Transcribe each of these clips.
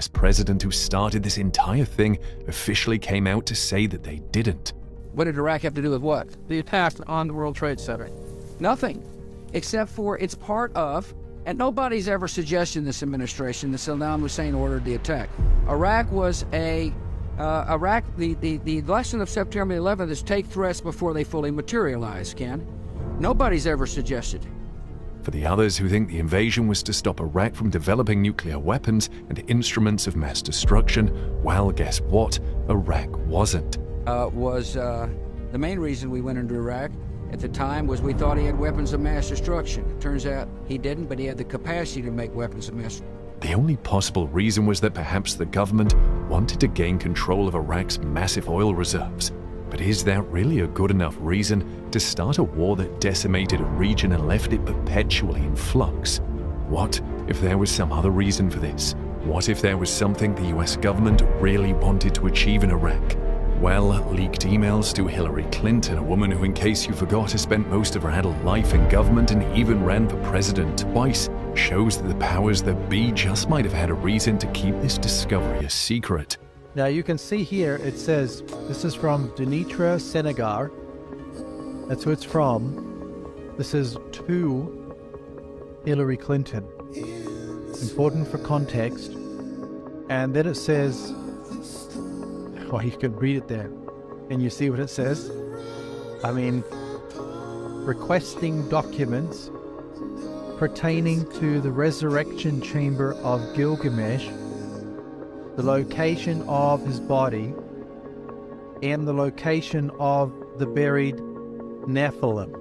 US president who started this entire thing officially came out to say that they didn't. What did Iraq have to do with what? The attack on the World Trade Center. Nothing, except for it's part of, and nobody's ever suggested in this administration that Saddam Hussein ordered the attack. Iraq was the lesson of September 11th is take threats before they fully materialize, Ken. Nobody's ever suggested. For the others who think the invasion was to stop Iraq from developing nuclear weapons and instruments of mass destruction, well, guess what? Iraq wasn't. The main reason we went into Iraq at the time was we thought he had weapons of mass destruction. It turns out he didn't, but he had the capacity to make weapons of mass destruction. The only possible reason was that perhaps the government wanted to gain control of Iraq's massive oil reserves. But is that really a good enough reason to start a war that decimated a region and left it perpetually in flux? What if there was some other reason for this? What if there was something the US government really wanted to achieve in Iraq? Well, leaked emails to Hillary Clinton, a woman who, in case you forgot, has spent most of her adult life in government and even ran for president twice, shows that the powers that be just might have had a reason to keep this discovery a secret. Now you can see here it says, this is from Denitra Senegar. That's who it's from. This is to Hillary Clinton. Important for context. And then it says, well, you can read it there. And you see what it says? I mean, requesting documents pertaining to the resurrection chamber of Gilgamesh, the location of his body, and the location of the buried Nephilim.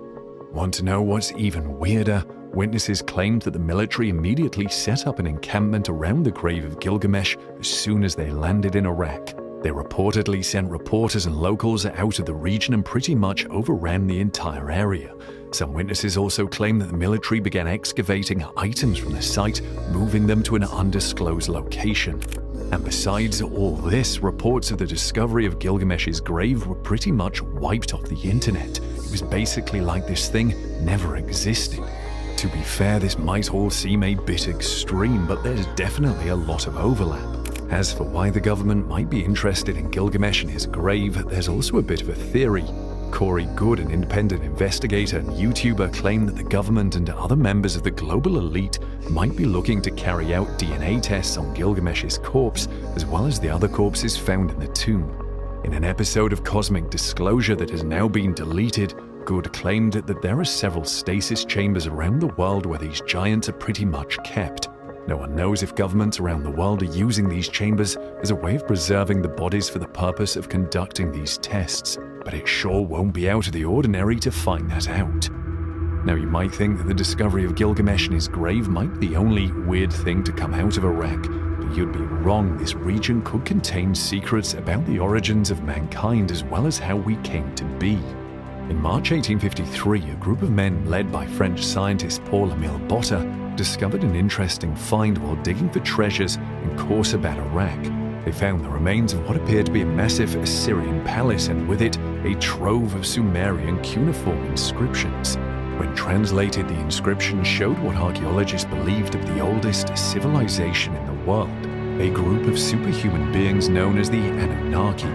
Want to know what's even weirder? Witnesses claimed that the military immediately set up an encampment around the grave of Gilgamesh as soon as they landed in Iraq. They reportedly sent reporters and locals out of the region and pretty much overran the entire area. Some witnesses also claim that the military began excavating items from the site, moving them to an undisclosed location. And besides all this, reports of the discovery of Gilgamesh's grave were pretty much wiped off the internet. It was basically like this thing never existed. To be fair, this might all seem a bit extreme, but there's definitely a lot of overlap. As for why the government might be interested in Gilgamesh and his grave, there's also a bit of a theory. Corey Good, an independent investigator and YouTuber, claimed that the government and other members of the global elite might be looking to carry out DNA tests on Gilgamesh's corpse, as well as the other corpses found in the tomb. In an episode of Cosmic Disclosure that has now been deleted, Good claimed that there are several stasis chambers around the world where these giants are pretty much kept. No one knows if governments around the world are using these chambers as a way of preserving the bodies for the purpose of conducting these tests, but it sure won't be out of the ordinary to find that out. Now, you might think that the discovery of Gilgamesh and his grave might be the only weird thing to come out of Iraq, but you'd be wrong. This region could contain secrets about the origins of mankind as well as how we came to be. In March 1853, a group of men led by French scientist Paul-Émile Botta discovered an interesting find while digging for treasures in Khorsabad, Iraq. They found the remains of what appeared to be a massive Assyrian palace and with it a trove of Sumerian cuneiform inscriptions. When translated, the inscriptions showed what archaeologists believed to be the oldest civilization in the world, a group of superhuman beings known as the Anunnaki.